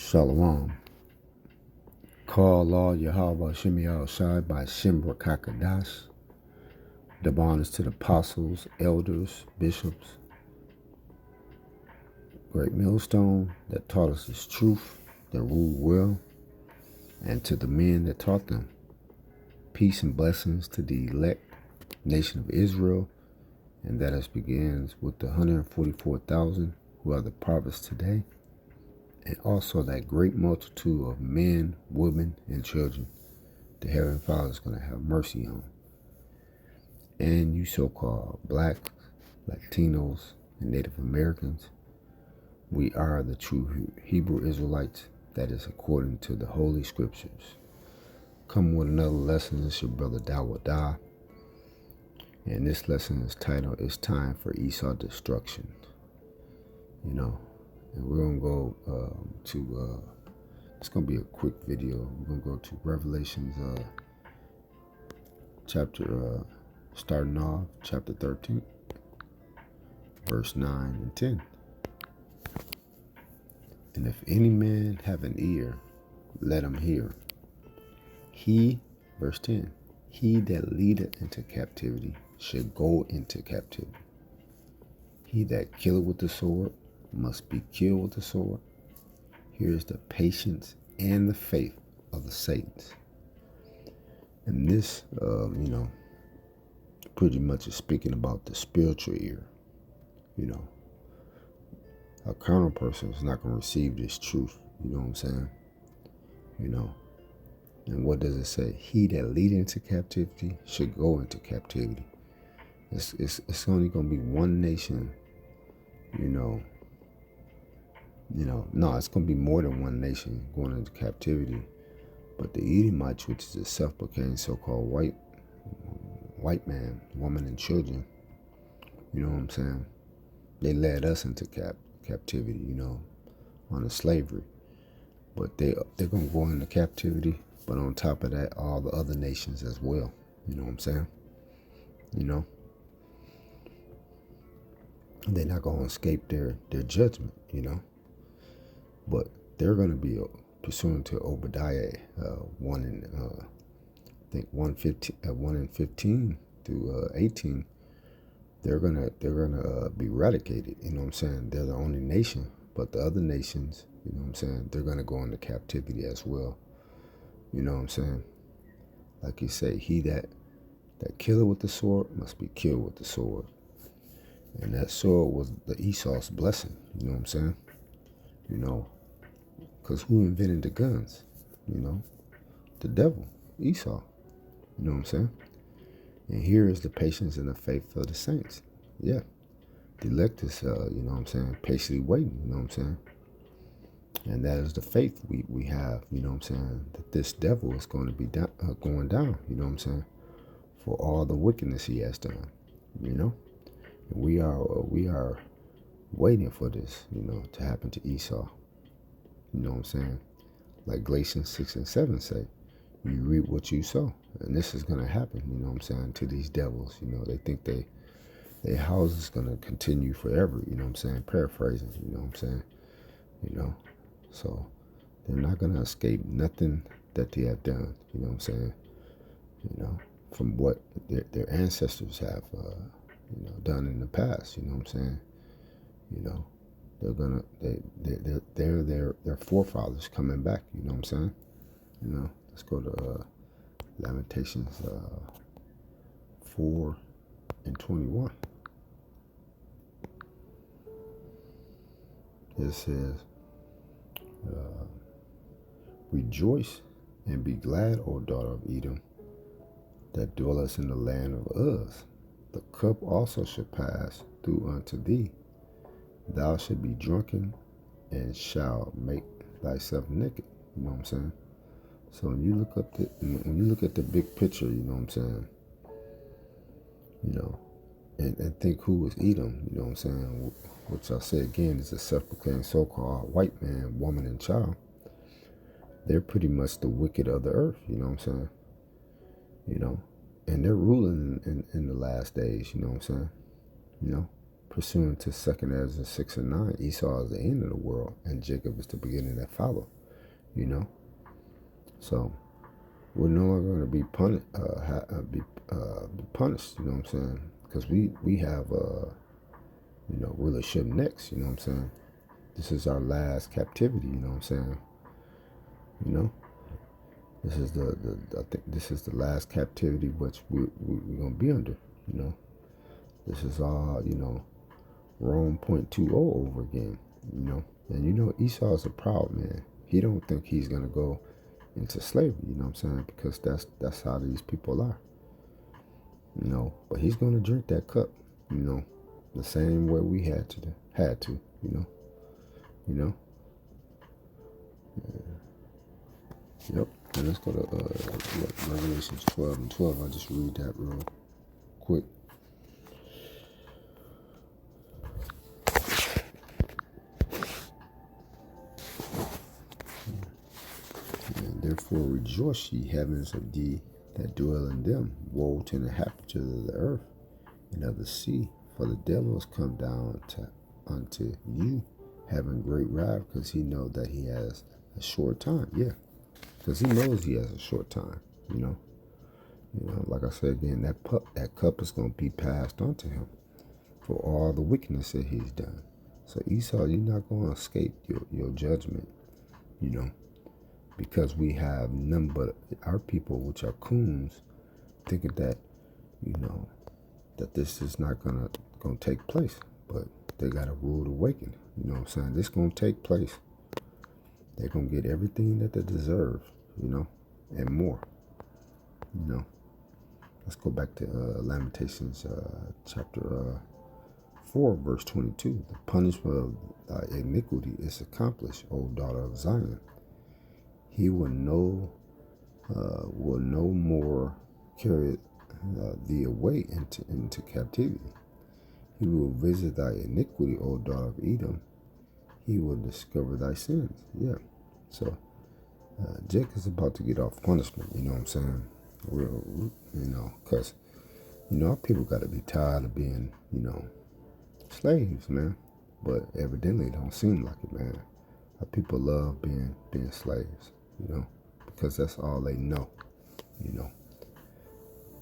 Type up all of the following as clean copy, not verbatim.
Shalom. Call Allah Yahweh Shemi Al Shai by Shimra Kakadash. The honors to the apostles, elders, bishops, great millstone that taught us His truth, that ruled well, and to the men that taught them. Peace and blessings to the elect nation of Israel, and that us begins with the 144,000 who are the prophets today, and also that great multitude of men, women, and children the Heavenly Father is going to have mercy on. And you so-called blacks, Latinos, and Native Americans, we are the true Hebrew Israelites, that is according to the Holy Scriptures. Come with another lesson. It's your brother Dawadah. And this lesson is titled, It's Time for Esau Destruction. And we're going to go it's going to be a quick video. We're going to go to Revelations starting off, chapter 13, verse 9 and 10. And if any man have an ear, let him hear. Verse 10, he that leadeth into captivity should go into captivity. He that killeth with the sword must be killed with the sword. Here's the patience and the faith of the saints. And this, pretty much is speaking about the spiritual ear. A carnal person is not going to receive this truth. You know what I'm saying? And what does it say? He that lead into captivity should go into captivity. It's only going to be one nation, No, it's going to be more than one nation going into captivity. But the Edomites, which is the self-proclaimed so-called white man, woman, and children, you know what I'm saying? They led us into captivity, on a slavery. But they're going to go into captivity. But on top of that, all the other nations as well. You know what I'm saying? They're not going to escape their judgment, But they're going to be pursuant to Obadiah 1 and 15 through 18. They're gonna be eradicated. You know what I'm saying? They're the only nation, but the other nations, you know what I'm saying, they're gonna go into captivity as well. You know what I'm saying? Like you say, he that killeth with the sword must be killed with the sword. And that sword was the Esau's blessing. You know what I'm saying? Because who invented the guns? The devil, Esau. You know what I'm saying? And here is the patience and the faith of the saints. Yeah. The elect is, patiently waiting, you know what I'm saying? And that is the faith we have, you know what I'm saying? That this devil is going to be going down, you know what I'm saying? For all the wickedness he has done, And we are waiting for this, to happen to Esau. You know what I'm saying? Like Galatians 6 and 7 say, you reap what you sow. And this is going to happen, you know what I'm saying, to these devils. They think their house is going to continue forever, you know what I'm saying? Paraphrasing, you know what I'm saying? So they're not going to escape nothing that they have done, you know what I'm saying? From what their ancestors have, done in the past, you know what I'm saying? They're their forefathers coming back, you know what I'm saying? Let's go to Lamentations 4 and 21. It says, rejoice and be glad, O daughter of Edom, that dwellest in the land of Uz. The cup also shall pass through unto thee. Thou shalt be drunken and shalt make thyself naked. You know what I'm saying? So when you look at the big picture, you know what I'm saying? And think who is Edom, you know what I'm saying? Which I say again is a self-proclaimed so-called white man, woman, and child. They're pretty much the wicked of the earth, you know what I'm saying? And they're ruling in the last days, you know what I'm saying? pursuant to 2nd Ezra 6 and 9, Esau is the end of the world, and Jacob is the beginning that follow. You know, so we're no longer going to be punished. Be punished. You know what I'm saying? Because we have rulership next. You know what I'm saying? This is our last captivity. You know what I'm saying? You know, this is I think this is the last captivity which we're gonna be under. You know, this is all Rome 0.20 over again. You know, and Esau is a proud man. He don't think he's gonna go into slavery. You know what I'm saying? Because that's how these people are. You know, but he's gonna drink that cup. You know, the same way we had to. You know. You know. Yep. And let's go to Revelations 12 and 12. I'll just read that real quick. And therefore rejoice, ye heavens of thee that dwell in them. Woe to the inhabitants of the earth and of the sea, for the devil has come down unto you, having great wrath, because he know that he has a short time. Yeah. Because he knows he has a short time, you know. Like I said again, that cup is going to be passed on to him for all the wickedness that he's done. So Esau, you're not going to escape your judgment, you know, because we have none but our people, which are coons, thinking that, that this is not going to take place. But they got a rude awakening, you know what I'm saying? This going to take place. They're going to get everything that they deserve, and more, Let's go back to Lamentations chapter 4, verse 22. The punishment of iniquity is accomplished, O daughter of Zion. He will no more carry thee away into captivity. He will visit thy iniquity, O daughter of Edom. He will discover thy sins. Yeah. So Jake is about to get off punishment. You know what I'm saying? Because our people got to be tired of being slaves, man. But evidently it don't seem like it, man. Our people love being slaves, because that's all they know.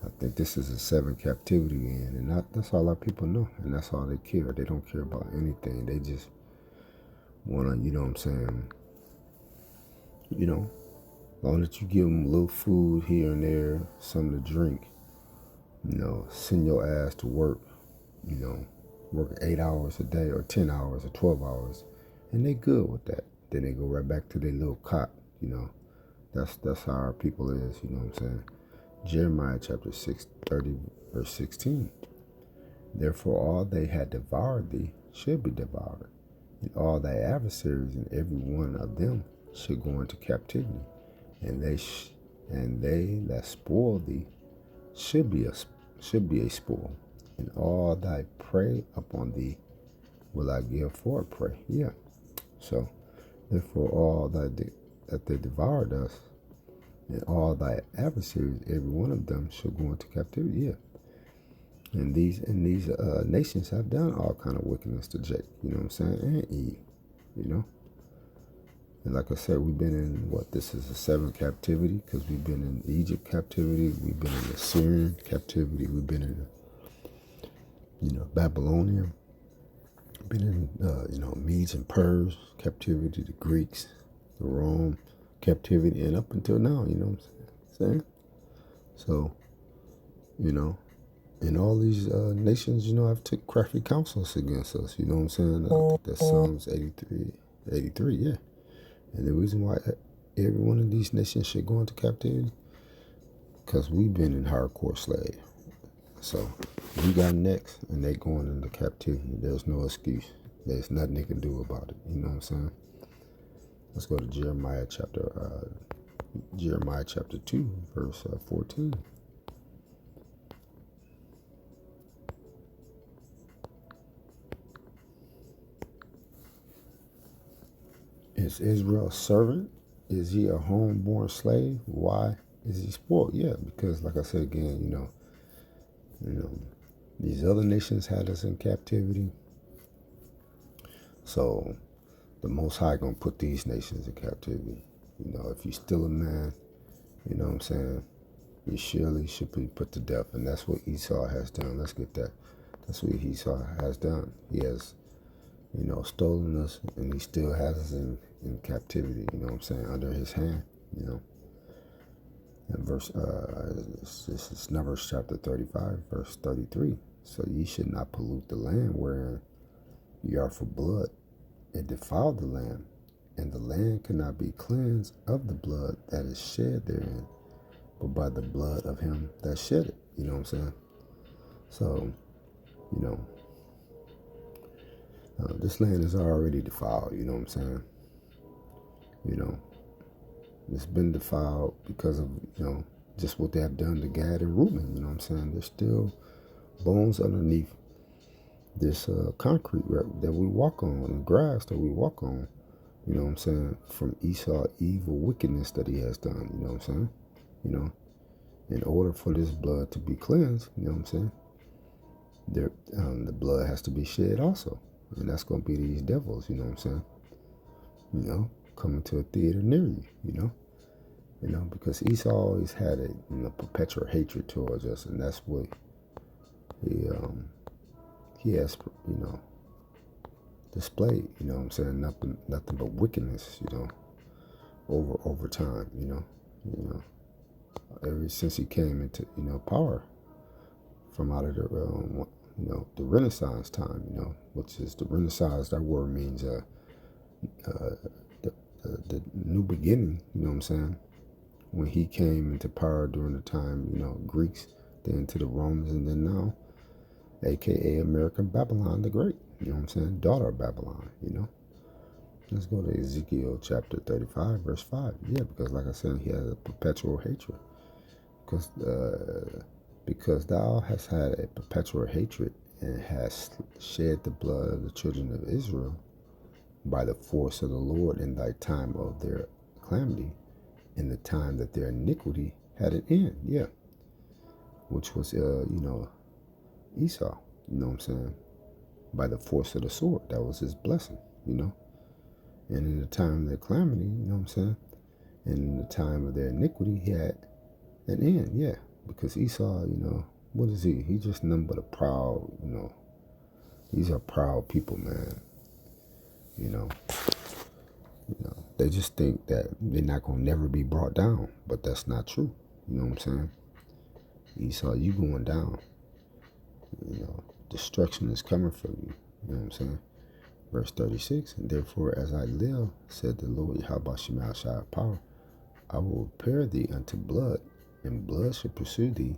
I think this is a 7 captivity in, and that's all our people know, and that's all they care. They don't care about anything. They just want to, you know what I'm saying, as long as you give them a little food here and there, something to drink, send your ass to work, work 8 hours a day or 10 hours or 12 hours, and they good with that. Then they go right back to their little cot, That's how our people is, you know what I'm saying? Jeremiah chapter 6:30, verse 16. Therefore all they had devoured thee should be devoured, and all thy adversaries and every one of them should go into captivity, and they that spoil thee should be a spoil, and all thy prey upon thee will I give for a prey. Yeah. So therefore all that they devoured us, and all thy adversaries, every one of them, shall go into captivity. Yeah. And these nations have done all kind of wickedness to Jacob, you know what I'm saying, and Eve, And like I said, we've been in this is the 7th captivity, because we've been in Egypt captivity, we've been in Assyrian captivity, we've been in, Babylonian, been in, Medes and Pers captivity, the Greeks, the Rome captivity, and up until now, you know what I'm saying? So, and all these nations, have took crafty counsels against us, you know what I'm saying? I think that's Psalms 83, yeah. And the reason why every one of these nations should go into captivity, because we've been in hardcore slave. So we got next, and they going into captivity. There's no excuse. There's nothing they can do about it. You know what I'm saying? Let's go to Jeremiah chapter 2, verse 14. Is Israel a servant? Is he a homeborn slave? Why is he spoiled? Yeah, because like I said again, these other nations had us in captivity. So the Most High gonna put these nations in captivity. If you steal a man, you know what I'm saying, you surely should be put to death. And that's what Esau has done. Let's get that. That's what Esau has done. He has, stolen us, and he still has us in captivity, you know what I'm saying, under his hand, And this is Numbers chapter 35, verse 33. So ye should not pollute the land wherein ye are for blood, and defile the land, and the land cannot be cleansed of the blood that is shed therein, but by the blood of him that shed it. You know what I'm saying? So, this land is already defiled. You know what I'm saying? It's been defiled because of, just what they have done to Gad and Reuben. You know what I'm saying? There's still bones underneath this concrete that we walk on, and grass that we walk on. You know what I'm saying? From Esau's evil wickedness that he has done. You know what I'm saying? In order for this blood to be cleansed, you know what I'm saying? The blood has to be shed also. And that's going to be these devils, you know what I'm saying? Coming to a theater near you, because Esau always had a perpetual hatred towards us, and that's what he has, displayed, you know what I'm saying? Nothing but wickedness, over time, ever since he came into, power from out of the Renaissance time, which is the Renaissance. That word means the new beginning. You know what I'm saying? When he came into power during the time, Greeks, then to the Romans, and then now, aka American Babylon the Great. You know what I'm saying? Daughter of Babylon. Let's go to Ezekiel chapter 35, verse 5. Yeah, because like I said, he has a perpetual hatred. Because thou hast had a perpetual hatred and hast shed the blood of the children of Israel by the force of the Lord in thy time of their calamity, in the time that their iniquity had an end. Yeah. Which was, Esau. You know what I'm saying? By the force of the sword. That was his blessing, And in the time of their calamity, you know what I'm saying? And in the time of their iniquity, he had an end. Yeah. Because Esau, what is he? He's just nothing but a proud, these are proud people, man. They just think that they're not going to never be brought down, but that's not true. You know what I'm saying? Esau, you going down. Destruction is coming for you. You know what I'm saying? Verse 36, and therefore as I live, said the Lord, Yahweh Shema Shai power, I will prepare thee unto blood, and blood shall pursue thee.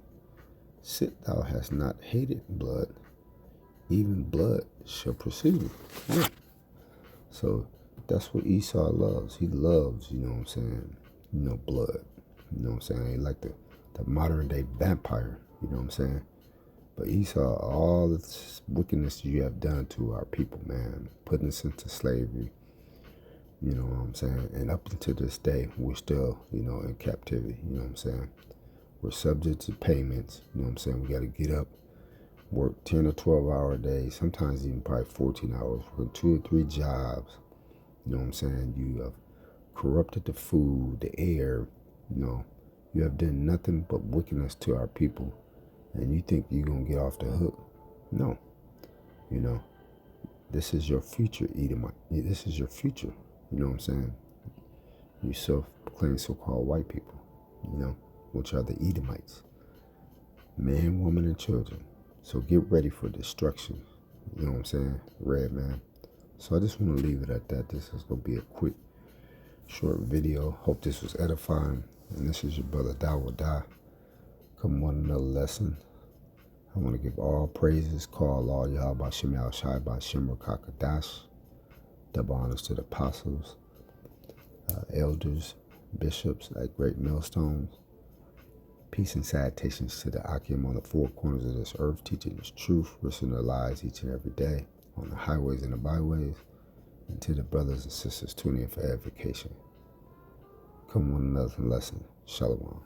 Sit thou hast not hated blood, even blood shall pursue thee. Yeah. So that's what Esau loves. He loves, you know what I'm saying, blood. You know what I'm saying? He like the modern day vampire, you know what I'm saying? But Esau, all this wickedness you have done to our people, man, putting us into slavery, you know what I'm saying? And up until this day, we're still, in captivity, you know what I'm saying? We're subject to payments, you know what I'm saying? We got to get up, work 10 or 12-hour days, sometimes even probably 14 hours, work 2 or 3 jobs, you know what I'm saying? You have corrupted the food, the air, you have done nothing but wickedness to our people. And you think you're going to get off the hook? No. This is your future, Edomite. This is your future. You know what I'm saying? You self-proclaim so-called white people, which are the Edomites. Man, woman, and children. So get ready for destruction. You know what I'm saying? Red man. So I just want to leave it at that. This is going to be a quick, short video. Hope this was edifying. And this is your brother, Die. Come on, another lesson. I want to give all praises, call all Yahweh Shema Shai by Shemar Kakadash. Double honors to the apostles, elders, bishops at great millstones. Peace and salutations to the Akim on the 4 corners of this earth, teaching this truth, risking their lives each and every day on the highways and the byways, and to the brothers and sisters tuning in for edification. Come on, another lesson. Shalom.